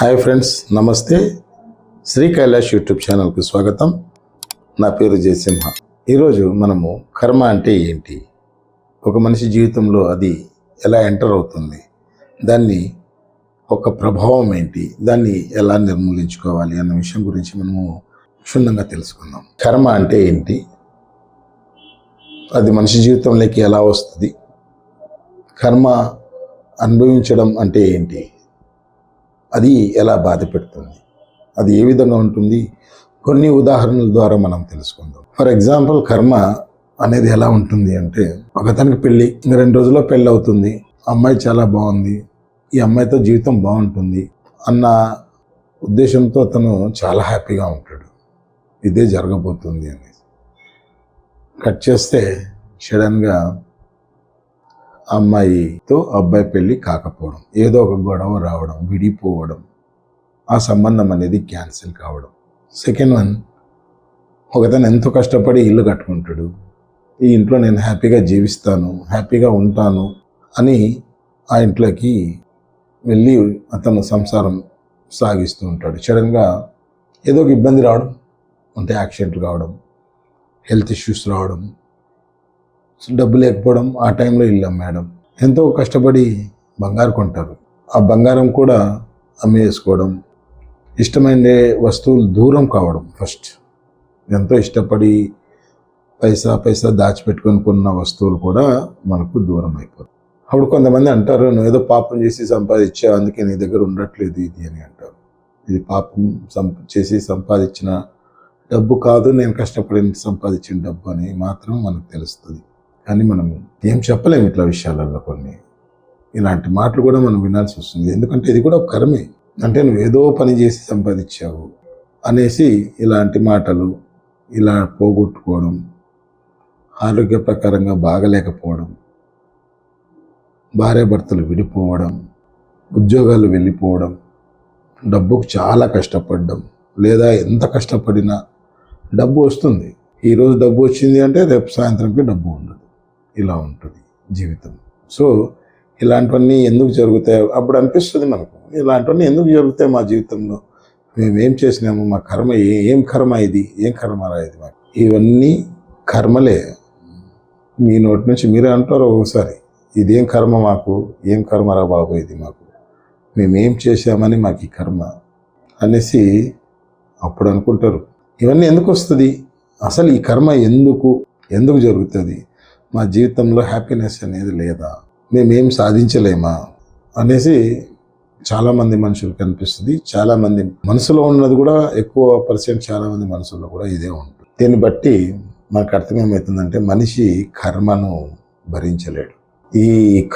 Hi friends, నమస్తే. Shri Kailash YouTube ఛానల్కి స్వాగతం. నా పేరు జయసింహ. ఈరోజు మనము కర్మ అంటే ఏంటి, ఒక మనిషి జీవితంలో అది ఎలా ఎంటర్ అవుతుంది, దాన్ని ఒక ప్రభావం ఏంటి, దాన్ని ఎలా నిర్మూలించుకోవాలి అన్న విషయం గురించి మనము క్షుణ్ణంగా తెలుసుకుందాం. కర్మ అంటే ఏంటి, అది మనిషి జీవితంలోకి ఎలా వస్తుంది, కర్మ అనుభవించడం అంటే ఏంటి, అది ఎలా బాధ పెడుతుంది, అది ఏ విధంగా ఉంటుంది, కొన్ని ఉదాహరణల ద్వారా మనం తెలుసుకుందాం. ఫర్ ఎగ్జాంపుల్, కర్మ అనేది ఎలా ఉంటుంది అంటే, ఒకతనికి పెళ్ళి, 2 రోజుల్లో పెళ్ళి అవుతుంది, అమ్మాయి చాలా బాగుంది, ఈ అమ్మాయితో జీవితం బాగుంటుంది అన్న ఉద్దేశంతో అతను చాలా హ్యాపీగా ఉంటాడు, ఇదే జరగబోతుంది అని. కట్ చేస్తే సడన్గా అమ్మాయితో అబ్బాయి పెళ్ళి కాకపోవడం, ఏదో ఒక గొడవ రావడం, విడిపోవడం, ఆ సంబంధం అనేది క్యాన్సిల్ కావడం. సెకండ్ వన్, ఒకతను ఎంతో కష్టపడి ఇల్లు కట్టుకుంటాడు, ఈ ఇంట్లో నేను హ్యాపీగా జీవిస్తాను, హ్యాపీగా ఉంటాను అని ఆ ఇంట్లోకి వెళ్ళి అతను సంసారం సాగిస్తూ ఉంటాడు. సడన్గా ఏదో ఒక ఇబ్బంది రావడం, అంటే యాక్సిడెంట్లు కావడం, హెల్త్ ఇష్యూస్ రావడం, డబ్బు లేకపోవడం, ఆ టైంలో ఇల్లు అమ్మేయడం. ఎంతో కష్టపడి బంగారు కొంటారు, ఆ బంగారం కూడా అమ్మేసుకోవడం, ఇష్టమైన వస్తువులు దూరం కావడం. ఫస్ట్ ఎంతో ఇష్టపడి పైసా దాచిపెట్టుకొని కొన్న వస్తువులు కూడా మనకు దూరం అయిపోతాయి. అప్పుడు కొంతమంది అంటారు, నువ్వు ఏదో పాపం చేసి సంపాదించావు, అందుకే నీ దగ్గర ఉండట్లేదు ఇది అని అంటారు. ఇది పాపం చేసి సంపాదించిన డబ్బు కాదు, నేను కష్టపడి సంపాదించిన డబ్బు అని మాత్రం మనకు తెలుస్తుంది. కానీ మనం ఏం చెప్పలేము ఇట్లా విషయాలలో. కొన్ని ఇలాంటి మాటలు కూడా మనం వినాల్సి వస్తుంది, ఎందుకంటే ఇది కూడా ఒక కర్మే. అంటే నువ్వు ఏదో పని చేసి సంపాదించావు అనేసి ఇలాంటి మాటలు, ఇలా పోగొట్టుకోవడం, ఆరోగ్య ప్రకారంగా బాగలేకపోవడం, భార్యాభర్తలు విడిపోవడం, ఉద్యోగాలు వెళ్ళిపోవడం, డబ్బుకు చాలా కష్టపడడం, లేదా ఎంత కష్టపడినా డబ్బు వస్తుంది, ఈరోజు డబ్బు వచ్చింది అంటే రేపు సాయంత్రంకి డబ్బు ఉండదు, ఇలా ఉంటుంది జీవితం. సో ఇలాంటివన్నీ ఎందుకు జరుగుతాయి, అప్పుడు అనిపిస్తుంది మనకు, ఇలాంటివన్నీ ఎందుకు జరుగుతాయి మా జీవితంలో, మేమేం చేసినాము, మా కర్మ ఏం కర్మ ఇది, ఏం కర్మరా ఇది మాకు. ఇవన్నీ కర్మలే. మీ నోటి నుంచి మీరే అంటారు ఒకసారి, ఇదేం కర్మ మాకు, ఏం కర్మరా బాబు ఇది మాకు, మేమేం చేశామని మాకు ఈ కర్మ అనేసి అప్పుడు అనుకుంటారు. ఇవన్నీ ఎందుకు వస్తుంది, అసలు ఈ కర్మ ఎందుకు జరుగుతుంది, మా జీవితంలో హ్యాపీనెస్ అనేది లేదా, మేమేం సాధించలేమా అనేసి చాలామంది మనుషులకు అనిపిస్తుంది. చాలామంది మనసులో ఉన్నది కూడా, ఎక్కువ పర్సెంట్ చాలామంది మనసులో కూడా ఇదే ఉంటుంది. దీన్ని బట్టి మనకు అర్థమేమవుతుందంటే, మనిషి కర్మను భరించలేడు. ఈ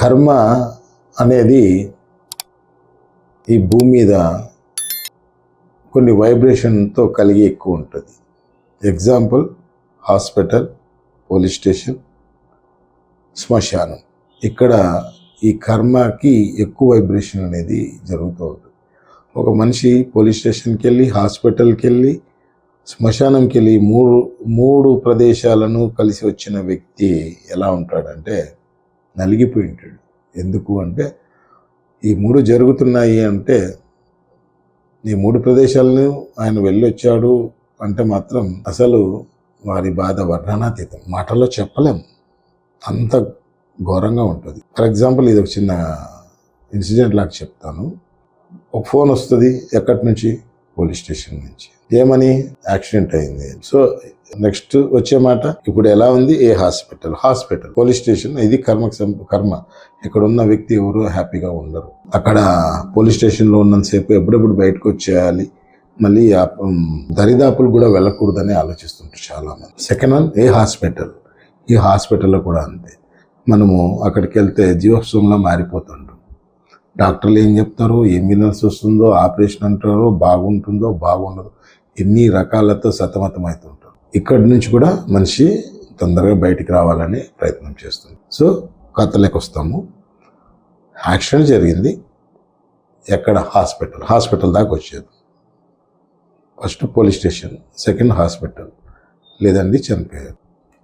కర్మ అనేది ఈ భూమి మీద కొన్ని వైబ్రేషన్తో కలిగి ఎక్కువ ఉంటుంది. ఎగ్జాంపుల్, హాస్పిటల్, పోలీస్ స్టేషన్, శ్మశానం. ఇక్కడ ఈ కర్మకి ఎక్కువ వైబ్రేషన్ అనేది జరుగుతూ ఉంటుంది. ఒక మనిషి పోలీస్ స్టేషన్కి వెళ్ళి, హాస్పిటల్కి వెళ్ళి, శ్మశానంకి వెళ్ళి మూడు ప్రదేశాలను కలిసి వచ్చిన వ్యక్తి ఎలా ఉంటాడంటే నలిగిపోయి ఉంటాడు. ఎందుకు అంటే, ఈ 3 జరుగుతున్నాయి అంటే, ఈ 3 ప్రదేశాలను ఆయన వెళ్ళొచ్చాడు అంటే మాత్రం అసలు వారి బాధ వర్ణనాతీతం, మాటల్లో చెప్పలేం, అంత ఘోరంగా ఉంటుంది. ఫర్ ఎగ్జాంపుల్, ఇది ఒక చిన్న ఇన్సిడెంట్ లాగా చెప్తాను. ఒక ఫోన్ వస్తుంది, ఎక్కడి నుంచి, పోలీస్ స్టేషన్ నుంచి. ఏమని, యాక్సిడెంట్ అయింది. సో నెక్స్ట్ వచ్చే మాట, ఇప్పుడు ఎలా ఉంది, ఏ హాస్పిటల్, పోలీస్ స్టేషన్. ఇది కర్మ. ఇక్కడ ఉన్న వ్యక్తి ఎవరు హ్యాపీగా ఉండరు. అక్కడ పోలీస్ స్టేషన్లో ఉన్నంతసేపు ఎప్పుడెప్పుడు బయటకు వచ్చేయాలి, మళ్ళీ దరిదాపులు కూడా వెళ్ళకూడదని ఆలోచిస్తుంటారు చాలామంది. సెకండ్ వన్, ఏ హాస్పిటల్. ఈ హాస్పిటల్లో కూడా అంతే, మనము అక్కడికి వెళ్తే జీవోత్సవంలో మారిపోతుంటాం. డాక్టర్లు ఏం చెప్తారో, ఏం వినాల్సి వస్తుందో, ఆపరేషన్ అంటారో, బాగుంటుందో బాగుండదు, ఎన్ని రకాలతో సతమతం అవుతుంటారు. ఇక్కడి నుంచి కూడా మనిషి తొందరగా బయటికి రావాలని ప్రయత్నం చేస్తుంది. సో కథలోకి వస్తాము. యాక్సిడెంట్ జరిగింది, ఎక్కడ, హాస్పిటల్ దాకా వచ్చేది. First police station, second hospital, లేదండి చనిపోయారు.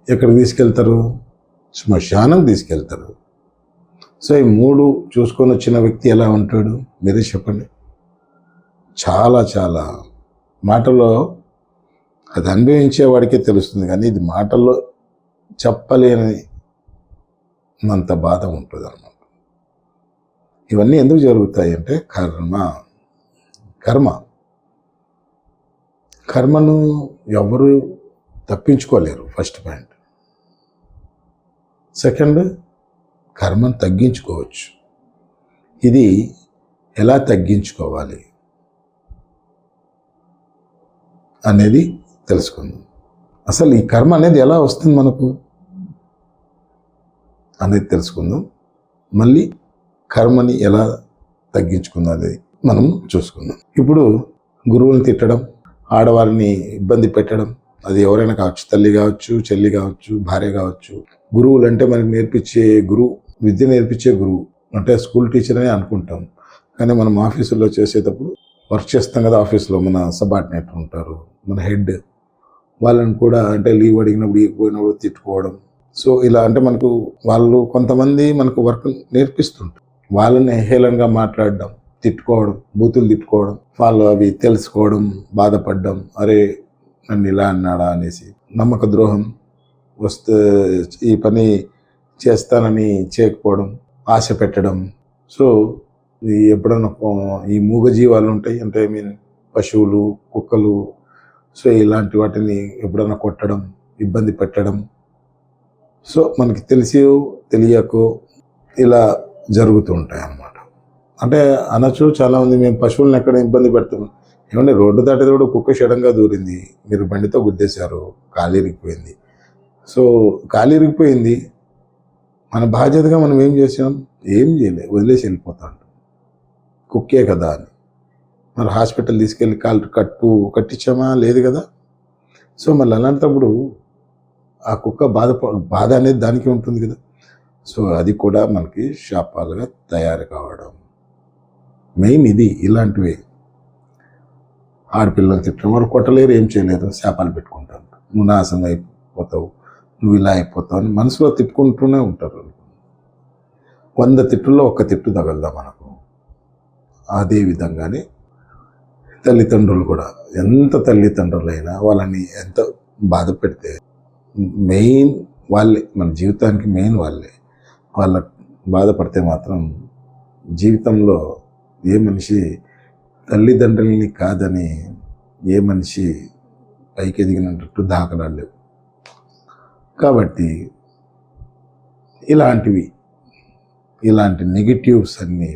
ఎక్కడికి తీసుకెళ్తారు, శ్మశానం తీసుకెళ్తారు. సో ఈ 3 చూసుకొని వచ్చిన వ్యక్తి ఎలా ఉంటాడు, మీరే చెప్పండి. చాలా చాలా మాటలో అది అనుభవించేవాడికే తెలుస్తుంది, కానీ ఇది మాటల్లో చెప్పలేనంత బాధ ఉంటుంది అన్నమాట. ఇవన్నీ ఎందుకు జరుగుతాయి అంటే కర్మను ఎవరు తప్పించుకోలేరు. First point. సెకండ్, కర్మను తగ్గించుకోవచ్చు. ఇది ఎలా తగ్గించుకోవాలి అనేది తెలుసుకుందాం. అసలు ఈ కర్మ అనేది ఎలా వస్తుంది మనకు అనేది తెలుసుకుందాం. మళ్ళీ కర్మని ఎలా తగ్గించుకుందాం అనేది మనం చూసుకుందాం. ఇప్పుడు గురువుని తిట్టడం, ఆడవారిని ఇబ్బంది పెట్టడం, అది ఎవరైనా కావచ్చు, తల్లి కావచ్చు, చెల్లి కావచ్చు, భార్య కావచ్చు. గురువులు అంటే మనకి నేర్పించే గురువు, విద్య నేర్పించే గురువు అంటే స్కూల్ టీచర్ అని అనుకుంటాం. కానీ మనం ఆఫీసుల్లో చేసేటప్పుడు వర్క్ చేస్తాం కదా, ఆఫీస్లో మన సబార్డినేట్ ఉంటారు, మన హెడ్, వాళ్ళని కూడా అంటే లీవ్ అడిగినప్పుడు పోయినప్పుడు తిట్టుకోవడం. సో ఇలా అంటే మనకు వాళ్ళు కొంతమంది మనకు వర్క్ నేర్పిస్తుంటారు, వాళ్ళని హేళనగా మాట్లాడడం, తిట్టుకోవడం, బూతులు తిట్టుకోవడం, వాళ్ళు అవి తెలుసుకోవడం, బాధపడడం, అరే నన్ను ఇలా అన్నాడా అనేసి, నమ్మక ద్రోహం వస్తే ఈ పని చేస్తానని చేయకపోవడం, ఆశ పెట్టడం. సో ఎప్పుడన్నా ఈ మూగజీవాలు ఉంటాయి అంటే పశువులు, కుక్కలు, సో ఇలాంటి వాటిని ఎప్పుడన్నా కొట్టడం, ఇబ్బంది పెట్టడం. సో మనకి తెలియకో ఇలా జరుగుతూ ఉంటాయి అన్నమాట. అంటే అనొచ్చు చాలామంది, మేము పశువులను ఎక్కడ ఇబ్బంది పెడుతున్నాం, ఏమంటే రోడ్డు దాటేది కూడా కుక్క షడంగా దూరింది, మీరు బండితో గుద్దేశారు, కాలు ఇరిగిపోయింది. సో కాలు ఇరిగిపోయింది, మన బాధ్యతగా మనం ఏం చేసాం? ఏం చేయలేదు, వదిలేసి వెళ్ళిపోతాం, కుక్కే కదా అని. మరి హాస్పిటల్ తీసుకెళ్ళి కాలు కట్టించామా? లేదు కదా. సో మళ్ళీ అలాంటప్పుడు ఆ కుక్క బాధ అనేది దానికి ఉంటుంది కదా. సో అది కూడా మనకి శాపాలుగా తయారు కావడం మెయిన్ ఇది. ఇలాంటివి ఆడపిల్లలు తిట్టడం, వాళ్ళు కొట్టలేరు, ఏం చేయలేరు, శాపాలు పెట్టుకుంటారు, నువ్వు నాశనం అయిపోతావు, నువ్వు ఇలా అయిపోతావు అని మనసులో తిప్పుకుంటూనే ఉంటారు. 100 తిట్టుల్లో 1 తిట్టు తగలదా మనకు. అదే విధంగానే తల్లిదండ్రులు కూడా, ఎంత తల్లిదండ్రులైనా వాళ్ళని ఎంత బాధ పెడితే మెయిన్ వాళ్ళే, మన జీవితానికి మెయిన్ వాళ్ళే. వాళ్ళ బాధపడితే మాత్రం జీవితంలో ఏ మనిషి తల్లిదండ్రులని కాదని ఏ మనిషి పైకి ఎదిగినట్టు దాఖలాలేవు. కాబట్టి ఇలాంటి నెగిటివ్స్ అన్నీ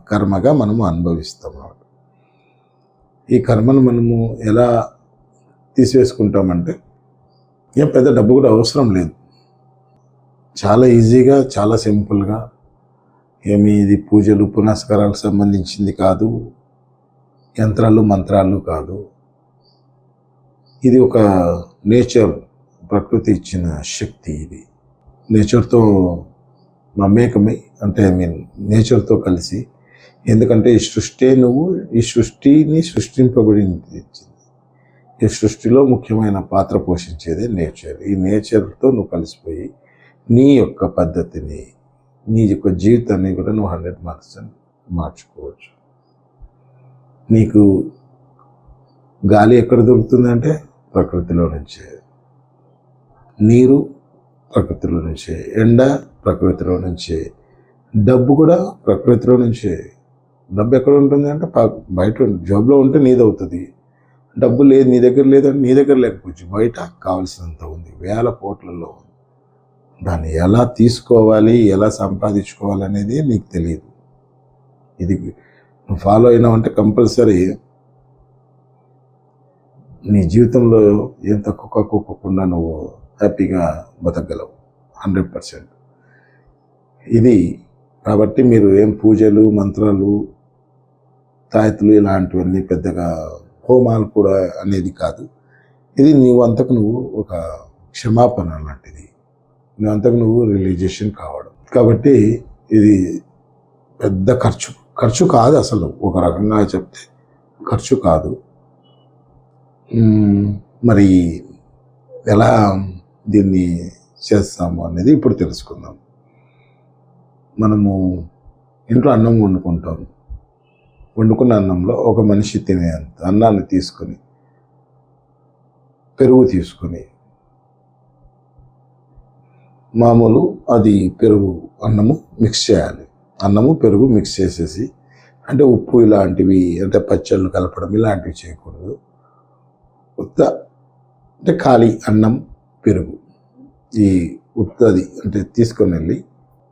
కర్మగా మనము అనుభవిస్తాం. ఈ కర్మను మనము ఎలా తీసివేసుకుంటామంటే, ఏం పెద్ద డబ్బు కూడా అవసరం లేదు, చాలా ఈజీగా, చాలా సింపుల్గా. ఏమి ఇది పూజలు పునస్కారాలకు సంబంధించింది కాదు, యంత్రాలు మంత్రాలు కాదు. ఇది ఒక నేచర్, ప్రకృతి ఇచ్చిన శక్తి. ఇది నేచర్తో మమేకమై, అంటే నేచర్తో కలిసి. ఎందుకంటే ఈ సృష్టిని సృష్టింపబడింది, ఈ సృష్టిలో ముఖ్యమైన పాత్ర పోషించేదే నేచర్. ఈ నేచర్తో నువ్వు కలిసిపోయి నీ యొక్క పద్ధతిని, నీ యొక్క జీవితాన్ని కూడా నువ్వు 100% మార్చుకోవచ్చు. నీకు గాలి ఎక్కడ దొరుకుతుందంటే ప్రకృతిలో నుంచే, నీరు ప్రకృతిలో నుంచే, ఎండ ప్రకృతిలో నుంచే, డబ్బు కూడా ప్రకృతిలో నుంచే. డబ్బు ఎక్కడ ఉంటుంది అంటే బయట జాబ్లో ఉంటే నీదవుతుంది. డబ్బు లేదు, నీ దగ్గర లేదంటే నీ దగ్గర లేకపోవచ్చు, బయట కావాల్సినంత ఉంది, వేల కోట్లలో ఉంది. దాన్ని ఎలా తీసుకోవాలి, ఎలా సంపాదించుకోవాలి అనేది నీకు తెలియదు. ఇది నువ్వు ఫాలో అయినావంటే కంపల్సరీ నీ జీవితంలో ఏం తక్కువకుండా నువ్వు హ్యాపీగా బతకగలవు 100%. ఇది కాబట్టి మీరు ఏం పూజలు మంత్రాలు తాయత్తులు ఇలాంటివన్నీ పెద్దగా హోమాలు కూడా అనేది కాదు. ఇది నీవు అంతకు నువ్వు ఒక క్షమాపణ లాంటిది, నువ్వు అంతకు నువ్వు రిలీజియేషన్ కావడం. కాబట్టి ఇది పెద్ద ఖర్చు కాదు, అసలు ఒక రకంగా చెప్తే ఖర్చు కాదు. మరి ఎలా దీన్ని చేస్తాము అనేది ఇప్పుడు తెలుసుకుందాం. మనము ఇంట్లో అన్నం వండుకుంటాం, వండుకున్న అన్నంలో ఒక మనిషి తినేంత అన్నాన్ని తీసుకొని పెరుగు తీసుకొని మామూలు అది పెరుగు అన్నము మిక్స్ చేయాలి. అన్నము పెరుగు మిక్స్ చేసేసి, అంటే ఉప్పు ఇలాంటివి అంటే పచ్చళ్ళు కలపడం ఇలాంటివి చేయకూడదు. ఉత్త అంటే ఖాళీ అన్నం పెరుగు ఈ ఉత్తది అంటే తీసుకొని వెళ్ళి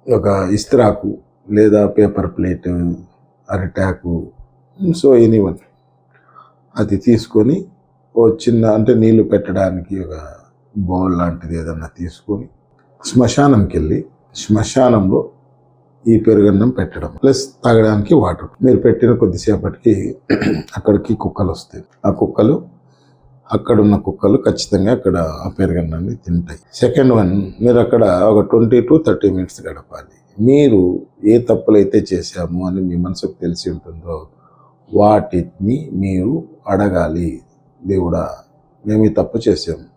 ఒక ఇస్త్రాకు లేదా పేపర్ ప్లేట్ అరిటాకు సో ఎనీవన్ అది తీసుకొని ఓ చిన్న అంటే నీళ్లు పెట్టడానికి ఒక బౌల్ లాంటిది ఏదన్నా తీసుకొని శ్మశానంకి వెళ్ళి శ్మశానంలో ఈ పెరుగన్నం పెట్టడం ప్లస్ తాగడానికి వాటర్. మీరు పెట్టిన కొద్దిసేపటికి అక్కడికి కుక్కలు వస్తాయి. ఆ కుక్కలు అక్కడున్న కుక్కలు ఖచ్చితంగా అక్కడ ఆ పెరుగన్నాన్ని తింటాయి. సెకండ్ వన్, మీరు అక్కడ ఒక 20 to 30 minutes గడపాలి. మీరు ఏ తప్పులైతే చేశాము అని మీ మనసుకు తెలిసి ఉంటుందో వాటిని మీరు అడగాలి. దేవుడా, మేము ఈ తప్పు చేసాము,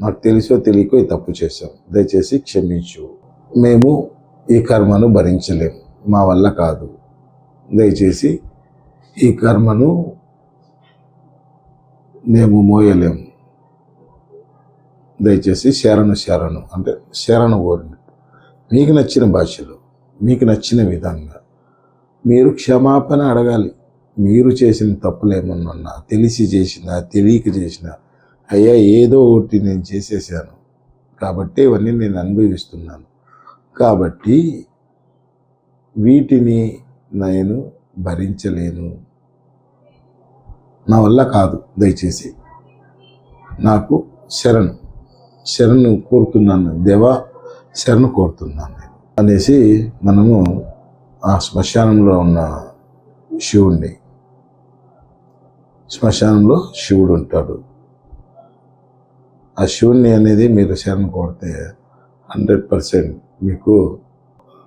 నాకు తెలిసో తెలియకో ఈ తప్పు చేశాం, దయచేసి క్షమించు, మేము ఈ కర్మను భరించలేం, మా వల్ల కాదు, దయచేసి ఈ కర్మను మేము మోయలేము, దయచేసి శరణు అంటే శరణు కోరండి. మీకు నచ్చిన భాషలో మీకు నచ్చిన విధంగా మీరు క్షమాపణ అడగాలి. మీరు చేసిన తప్పులు ఏమన్నా తెలిసి చేసినా తెలియక చేసినా, అయ్యా ఏదో ఒకటి నేను చేసేసాను కాబట్టి ఇవన్నీ నేను అనుభవిస్తున్నాను, కాబట్టి వీటిని నేను భరించలేను, నా వల్ల కాదు, దయచేసి నాకు శరణు కోరుతున్నాను దేవా, శరణు కోరుతున్నాను నేను అనేసి మనము ఆ శ్మశానంలో ఉన్న శివుణ్ణి, శ్మశానంలో శివుడు ఉంటాడు, ఆ శివుణ్ణి అనేది మీరు శరణు కోరితే 100% మీకు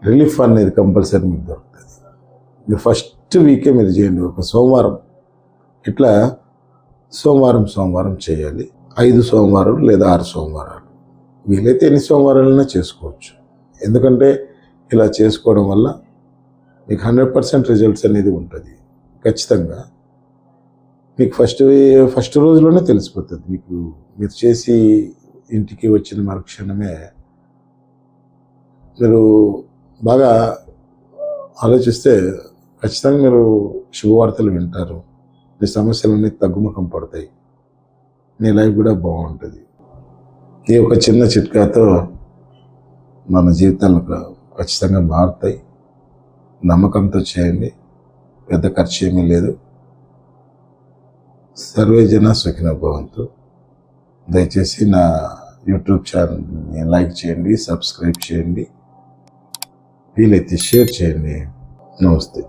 రిలీఫ్ అనేది కంపల్సరీ మీకు దొరుకుతుంది. మీరు ఫస్ట్ వీకే మీరు చేయండి. ఒక సోమవారం ఇట్లా సోమవారం చేయాలి. 5 సోమవారాలు లేదా 6 సోమవారాలు, వీలైతే ఎన్ని సోమవారాలైనా చేసుకోవచ్చు. ఎందుకంటే ఇలా చేసుకోవడం వల్ల మీకు 100% రిజల్ట్స్ అనేది ఉంటుంది. ఖచ్చితంగా మీకు ఫస్ట్ రోజులోనే తెలిసిపోతుంది. మీరు చేసి ఇంటికి వచ్చిన మరుక్షణమే మీరు బాగా ఆలోచిస్తే ఖచ్చితంగా మీరు శుభవార్తలు వింటారు. మీ సమస్యలన్నీ తగ్గుముఖం పడతాయి, మీ లైఫ్ కూడా బాగుంటుంది. ఈ ఒక చిన్న చిట్కాతో మన జీవితాలు ఖచ్చితంగా మారుతాయి. నమ్మకంతో చేయండి, పెద్ద ఖర్చు ఏమీ లేదు. సర్వే జన సుఖినో భవంతు. దయచేసి నా యూట్యూబ్ ఛానల్ని లైక్ చేయండి, సబ్స్క్రైబ్ చేయండి, వీలైతే షేర్ చేయండి. నమస్తే.